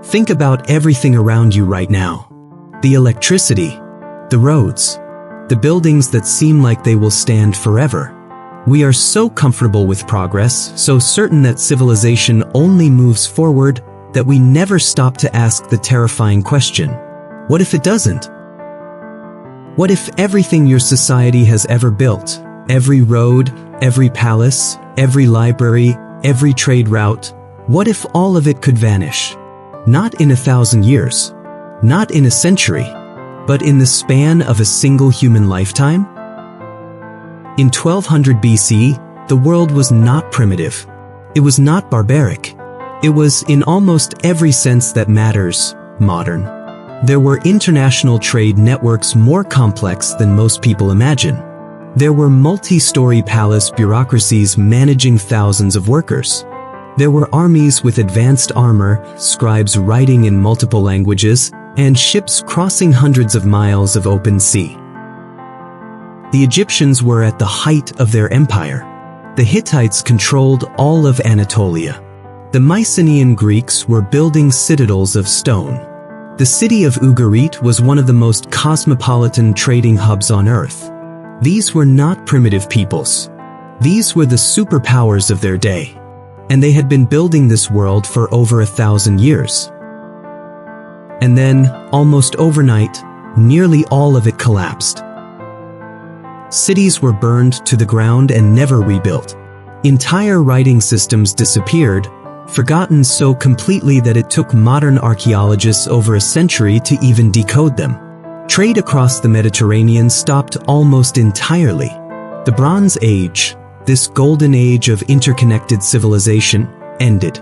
Think about everything around you right now. The electricity, the roads, the buildings that seem like they will stand forever. We are so comfortable with progress, so certain that civilization only moves forward, that we never stop to ask the terrifying question, what if it doesn't? What if everything your society has ever built, every road, every palace, every library, every trade route, what if all of it could vanish? Not in 1,000 years, not in a century, but in the span of a single human lifetime? In 1200 BC, the world was not primitive. It was not barbaric. It was, in almost every sense that matters, modern. There were international trade networks more complex than most people imagine. There were multi-story palace bureaucracies managing thousands of workers. There were armies with advanced armor, scribes writing in multiple languages, and ships crossing hundreds of miles of open sea. The Egyptians were at the height of their empire. The Hittites controlled all of Anatolia. The Mycenaean Greeks were building citadels of stone. The city of Ugarit was one of the most cosmopolitan trading hubs on Earth. These were not primitive peoples. These were the superpowers of their day. And they had been building this world for over 1,000 years. And then, almost overnight, nearly all of it collapsed. Cities were burned to the ground and never rebuilt. Entire writing systems disappeared, forgotten so completely that it took modern archaeologists over a century to even decode them. Trade across the Mediterranean stopped almost entirely. The Bronze Age, this golden age of interconnected civilization, ended.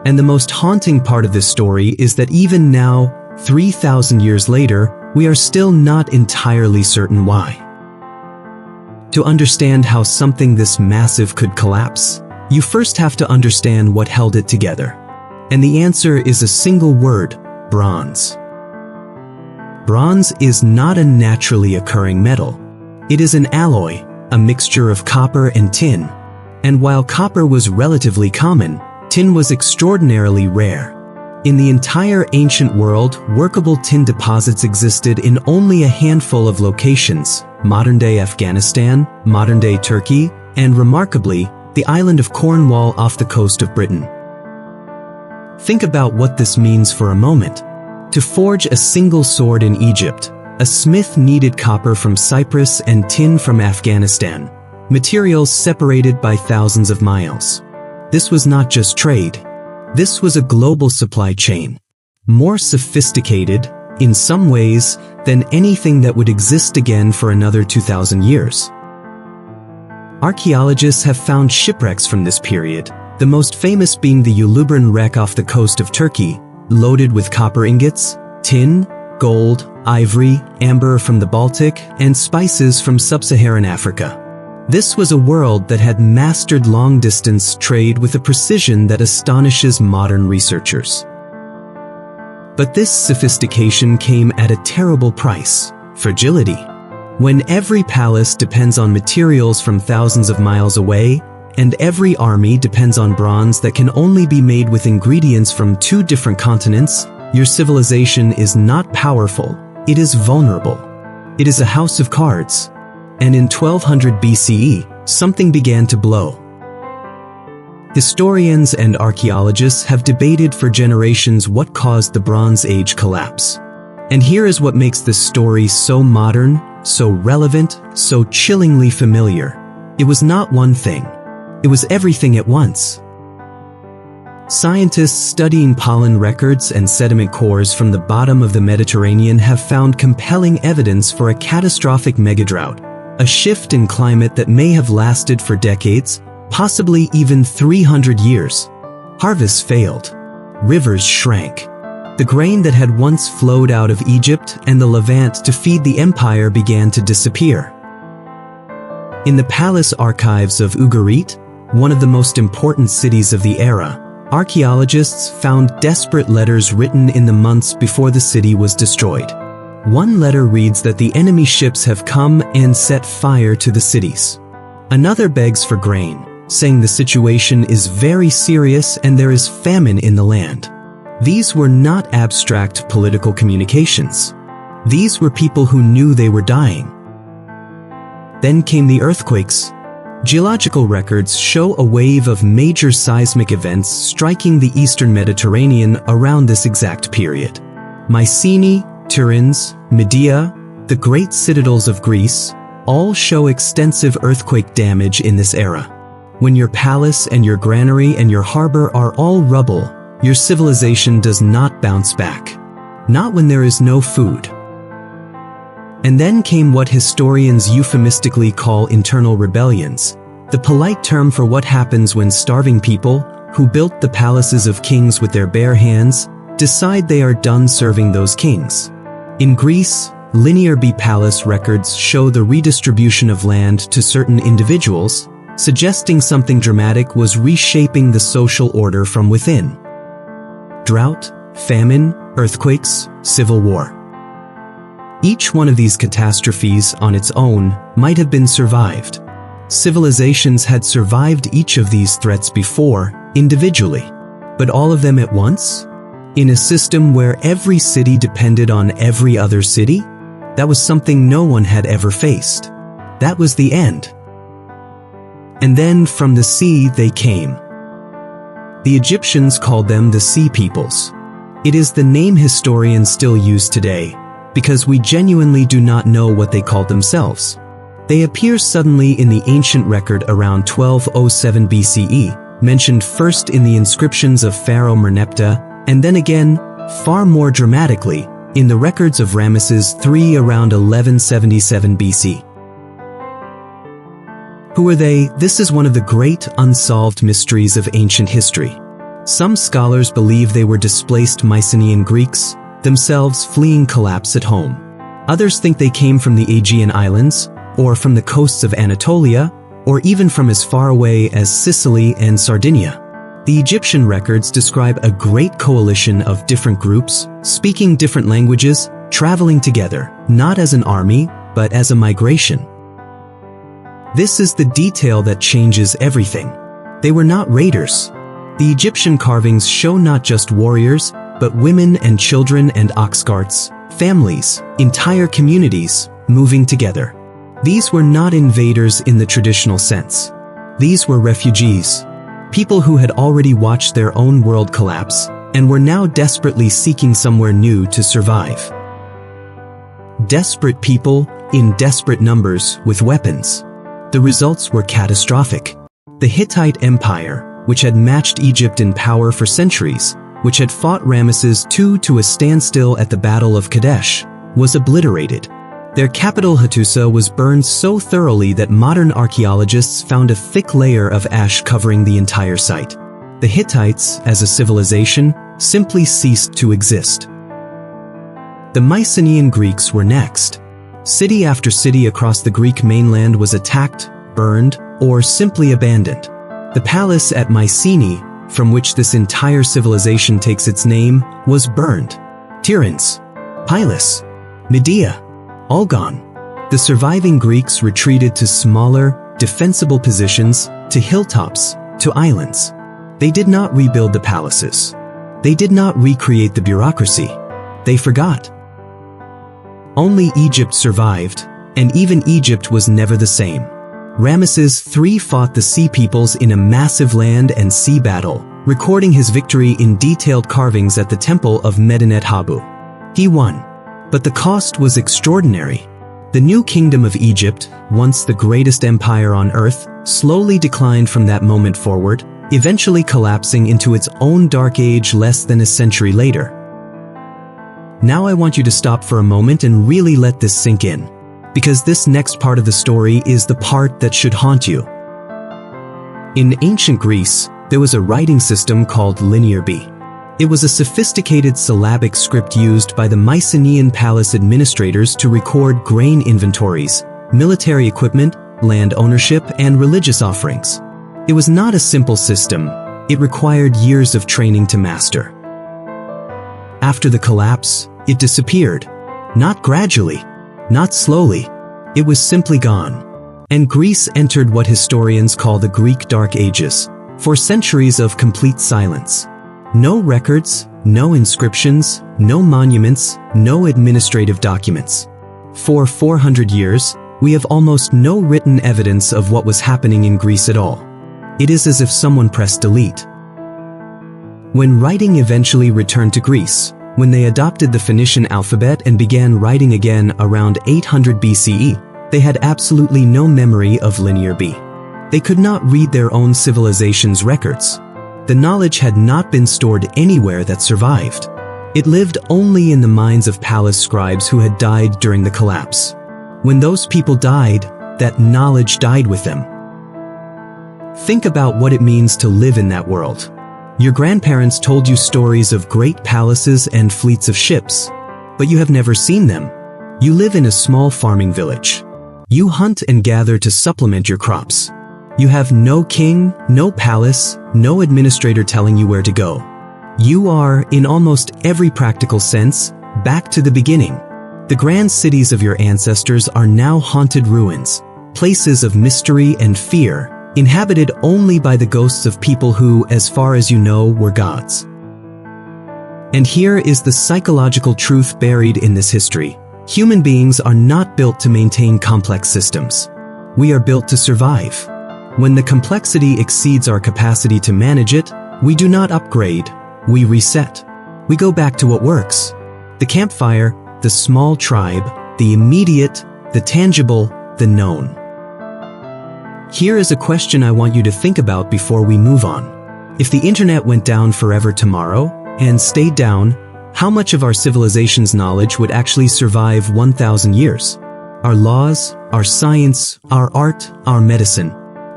And the most haunting part of this story is that even now, 3,000 years later, we are still not entirely certain why. To understand how something this massive could collapse, you first have to understand what held it together. And the answer is a single word: bronze. Bronze is not a naturally occurring metal. It is an alloy, a mixture of copper and tin. And while copper was relatively common, tin was extraordinarily rare. In the entire ancient world, workable tin deposits existed in only a handful of locations: modern-day Afghanistan, modern-day Turkey, and remarkably, the island of Cornwall off the coast of Britain. Think about what this means for a moment. To forge a single sword in Egypt, a smith needed copper from Cyprus and tin from Afghanistan, materials separated by thousands of miles. This was not just trade. This was a global supply chain, more sophisticated, in some ways, than anything that would exist again for another 2,000 years. Archaeologists have found shipwrecks from this period, the most famous being the Uluburun wreck off the coast of Turkey, loaded with copper ingots, tin, gold, ivory, amber from the Baltic, and spices from sub-Saharan Africa. This was a world that had mastered long-distance trade with a precision that astonishes modern researchers. But this sophistication came at a terrible price: fragility. When every palace depends on materials from thousands of miles away, and every army depends on bronze that can only be made with ingredients from 2 different continents, your civilization is not powerful, it is vulnerable. It is a house of cards. And in 1200 BCE, something began to blow. Historians and archaeologists have debated for generations what caused the Bronze Age collapse. And here is what makes this story so modern, so relevant, so chillingly familiar. It was not one thing. It was everything at once. Scientists studying pollen records and sediment cores from the bottom of the Mediterranean have found compelling evidence for a catastrophic megadrought, a shift in climate that may have lasted for decades, possibly even 300 years. Harvests failed. Rivers shrank. The grain that had once flowed out of Egypt and the Levant to feed the empire began to disappear. In the palace archives of Ugarit, one of the most important cities of the era, archaeologists found desperate letters written in the months before the city was destroyed. One letter reads that the enemy ships have come and set fire to the cities. Another begs for grain, saying the situation is very serious and there is famine in the land. These were not abstract political communications. These were people who knew they were dying. Then came the earthquakes. Geological records show a wave of major seismic events striking the eastern Mediterranean around this exact period. Mycenae, Tiryns, Medea, the great citadels of Greece, all show extensive earthquake damage in this era. When your palace and your granary and your harbor are all rubble, your civilization does not bounce back. Not when there is no food. And then came what historians euphemistically call internal rebellions, the polite term for what happens when starving people, who built the palaces of kings with their bare hands, decide they are done serving those kings. In Greece, Linear B palace records show the redistribution of land to certain individuals, suggesting something dramatic was reshaping the social order from within. Drought, famine, earthquakes, civil war. Each one of these catastrophes on its own might have been survived. Civilizations had survived each of these threats before, individually. But all of them at once? In a system where every city depended on every other city? That was something no one had ever faced. That was the end. And then from the sea they came. The Egyptians called them the seapeoples. It is the name historians still use today, because we genuinely do not know what they called themselves. They appear suddenly in the ancient record around 1207 BCE, mentioned first in the inscriptions of Pharaoh Merneptah, and then again, far more dramatically, in the records of Ramesses III around 1177 BC. Who are they? This is one of the great unsolved mysteries of ancient history. Some scholars believe they were displaced Mycenaean Greeks, themselves fleeing collapse at home. Others think they came from the Aegean Islands, or from the coasts of Anatolia, or even from as far away as Sicily and Sardinia. The Egyptian records describe a great coalition of different groups, speaking different languages, traveling together, not as an army, but as a migration. This is the detail that changes everything. They were not raiders. The Egyptian carvings show not just warriors, but women and children and ox carts, families, entire communities, moving together. These were not invaders in the traditional sense. These were refugees. People who had already watched their own world collapse, and were now desperately seeking somewhere new to survive. Desperate people, in desperate numbers, with weapons. The results were catastrophic. The Hittite Empire, which had matched Egypt in power for centuries, which had fought Ramesses II to a standstill at the Battle of Kadesh, was obliterated. Their capital Hattusa was burned so thoroughly that modern archaeologists found a thick layer of ash covering the entire site. The Hittites, as a civilization, simply ceased to exist. The Mycenaean Greeks were next. City after city across the Greek mainland was attacked, burned, or simply abandoned. The palace at Mycenae, from which this entire civilization takes its name, was burned. Tiryns, Pylos, Medea, all gone. The surviving Greeks retreated to smaller, defensible positions, to hilltops, to islands. They did not rebuild the palaces. They did not recreate the bureaucracy. They forgot. Only Egypt survived, and even Egypt was never the same. Ramesses III fought the Sea Peoples in a massive land and sea battle, recording his victory in detailed carvings at the temple of Medinet Habu. He won. But the cost was extraordinary. The new kingdom of Egypt, once the greatest empire on earth, slowly declined from that moment forward, eventually collapsing into its own dark age less than a century later. Now I want you to stop for a moment and really let this sink in, because this next part of the story is the part that should haunt you. In ancient Greece, there was a writing system called Linear B. It was a sophisticated syllabic script used by the Mycenaean palace administrators to record grain inventories, military equipment, land ownership, and religious offerings. It was not a simple system. It required years of training to master. After the collapse, it disappeared. Not gradually, not slowly. It was simply gone. And Greece entered what historians call the Greek Dark Ages, 4 centuries of complete silence. No records, no inscriptions, no monuments, no administrative documents. For 400 years, we have almost no written evidence of what was happening in Greece at all. It is as if someone pressed delete. When writing eventually returned to Greece, when they adopted the Phoenician alphabet and began writing again around 800 BCE, they had absolutely no memory of Linear B. They could not read their own civilization's records. The knowledge had not been stored anywhere that survived. It lived only in the minds of palace scribes who had died during the collapse. When those people died, that knowledge died with them. Think about what it means to live in that world. Your grandparents told you stories of great palaces and fleets of ships, but you have never seen them. You live in a small farming village. You hunt and gather to supplement your crops. You have no king, no palace, no administrator telling you where to go. You are, in almost every practical sense, back to the beginning. The grand cities of your ancestors are now haunted ruins, places of mystery and fear, inhabited only by the ghosts of people who, as far as you know, were gods. And here is the psychological truth buried in this history. Human beings are not built to maintain complex systems. We are built to survive. When the complexity exceeds our capacity to manage it, we do not upgrade, we reset. We go back to what works. The campfire, the small tribe, the immediate, the tangible, the known. Here is a question I want you to think about before we move on. If the internet went down forever tomorrow, and stayed down, how much of our civilization's knowledge would actually survive 1,000 years? Our laws, our science, our art, our medicine.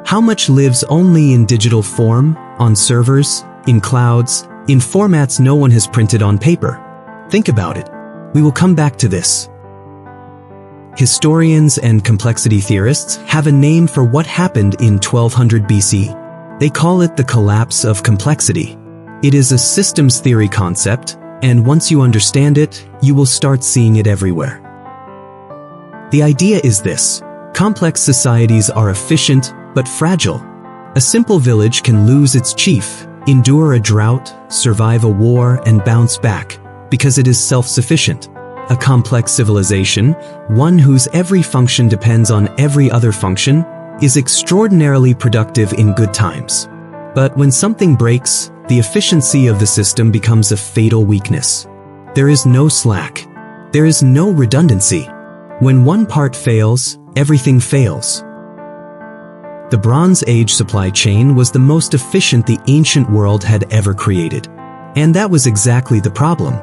How much lives only in digital form, on servers, in clouds, in formats no one has printed on paper? Think about it. We will come back to this. Historians and complexity theorists have a name for what happened in 1200 BC. They call it the collapse of complexity. It is a systems theory concept, and once you understand it, you will start seeing it everywhere. The idea is this: complex societies are efficient but fragile. A simple village can lose its chief, endure a drought, survive a war, and bounce back, because it is self-sufficient. A complex civilization, one whose every function depends on every other function, is extraordinarily productive in good times. But when something breaks, the efficiency of the system becomes a fatal weakness. There is no slack. There is no redundancy. When one part fails, everything fails. The Bronze Age supply chain was the most efficient the ancient world had ever created. And that was exactly the problem.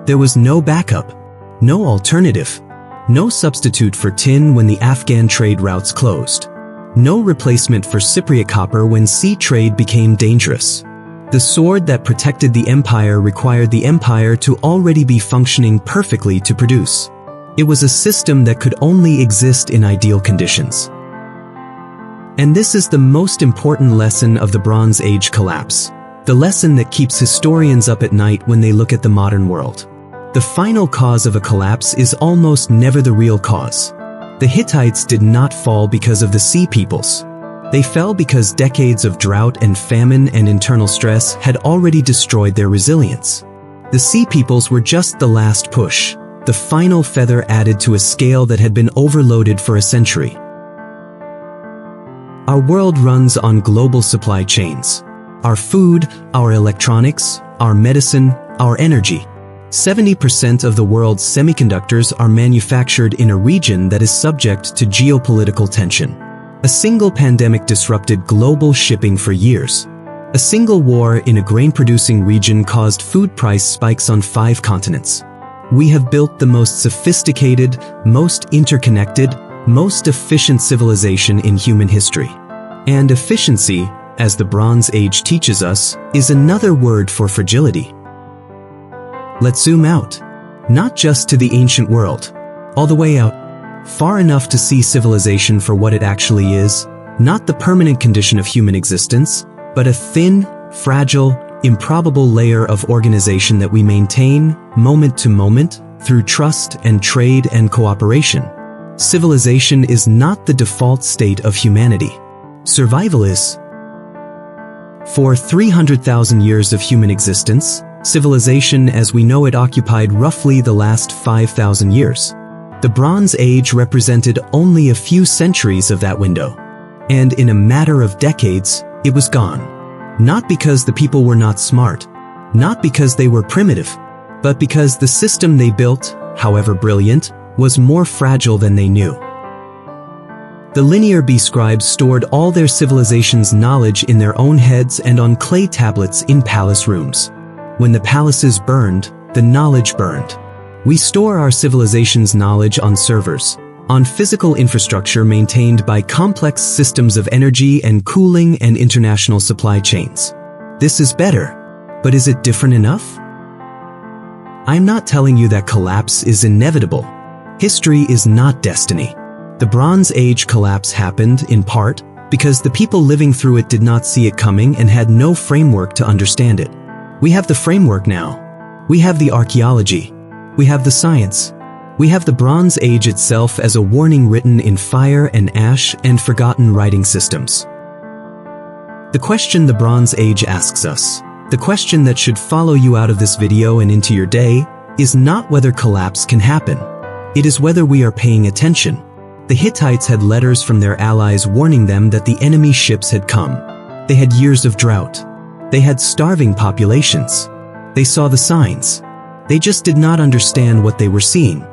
There was no backup. No alternative. No substitute for tin when the Afghan trade routes closed. No replacement for Cypriot copper when sea trade became dangerous. The sword that protected the empire required the empire to already be functioning perfectly to produce. It was a system that could only exist in ideal conditions. And this is the most important lesson of the Bronze Age collapse. The lesson that keeps historians up at night when they look at the modern world. The final cause of a collapse is almost never the real cause. The Hittites did not fall because of the sea peoples. They fell because decades of drought and famine and internal stress had already destroyed their resilience. The sea peoples were just the last push, the final feather added to a scale that had been overloaded for a century. Our world runs on global supply chains. Our food, our electronics, our medicine, our energy. 70% of the world's semiconductors are manufactured in a region that is subject to geopolitical tension. A single pandemic disrupted global shipping for years. A single war in a grain-producing region caused food price spikes on 5 continents. We have built the most sophisticated, most interconnected, most efficient civilization in human history. And efficiency, as the Bronze Age teaches us, is another word for fragility. Let's zoom out, not just to the ancient world, all the way out, far enough to see civilization for what it actually is, not the permanent condition of human existence, but a thin, fragile, improbable layer of organization that we maintain, moment to moment, through trust and trade and cooperation. Civilization is not the default state of humanity. Survival is. For 300,000 years of human existence, Civilization as we know it occupied roughly the last 5,000 years. The Bronze Age represented only a few centuries of that window. And in a matter of decades, it was gone. Not because the people were not smart, not because they were primitive, but because the system they built, however brilliant, was more fragile than they knew. The Linear B scribes stored all their civilization's knowledge in their own heads and on clay tablets in palace rooms. When the palaces burned, the knowledge burned. We store our civilization's knowledge on servers, on physical infrastructure maintained by complex systems of energy and cooling and international supply chains. This is better, but is it different enough? I'm not telling you that collapse is inevitable. History is not destiny. The Bronze Age collapse happened, in part, because the people living through it did not see it coming and had no framework to understand it. We have the framework now. We have the archaeology. We have the science. We have the Bronze Age itself as a warning written in fire and ash and forgotten writing systems. The question the Bronze Age asks us, the question that should follow you out of this video and into your day, is not whether collapse can happen. It is whether we are paying attention. The Hittites had letters from their allies warning them that the enemy ships had come. They had years of drought. They had starving populations. They saw the signs. They just did not understand what they were seeing.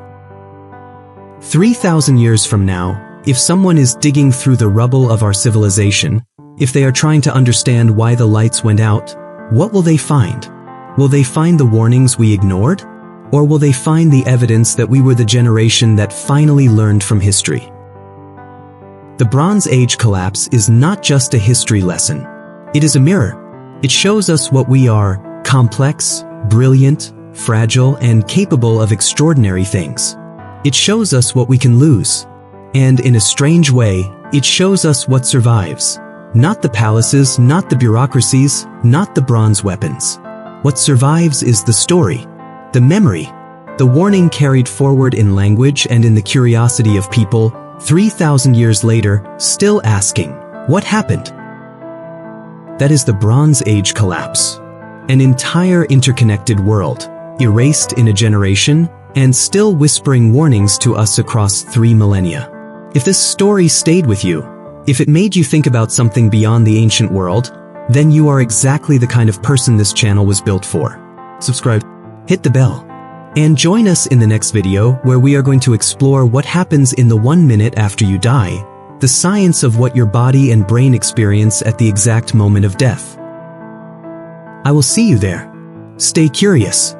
3,000 years from now, if someone is digging through the rubble of our civilization, if they are trying to understand why the lights went out, what will they find? Will they find the warnings we ignored? Or will they find the evidence that we were the generation that finally learned from history? The Bronze Age collapse is not just a history lesson. It is a mirror. It shows us what we are: complex, brilliant, fragile, and capable of extraordinary things. It shows us what we can lose. And in a strange way, it shows us what survives. Not the palaces, not the bureaucracies, not the bronze weapons. What survives is the story, the memory, the warning carried forward in language and in the curiosity of people, 3,000 years later, still asking, what happened? That is the Bronze Age collapse. An entire interconnected world, erased in a generation, and still whispering warnings to us across 3 millennia. If this story stayed with you, if it made you think about something beyond the ancient world, then you are exactly the kind of person this channel was built for. Subscribe, hit the bell, and join us in the next video where we are going to explore what happens in the 1 minute after you die, the science of what your body and brain experience at the exact moment of death. I will see you there. Stay curious.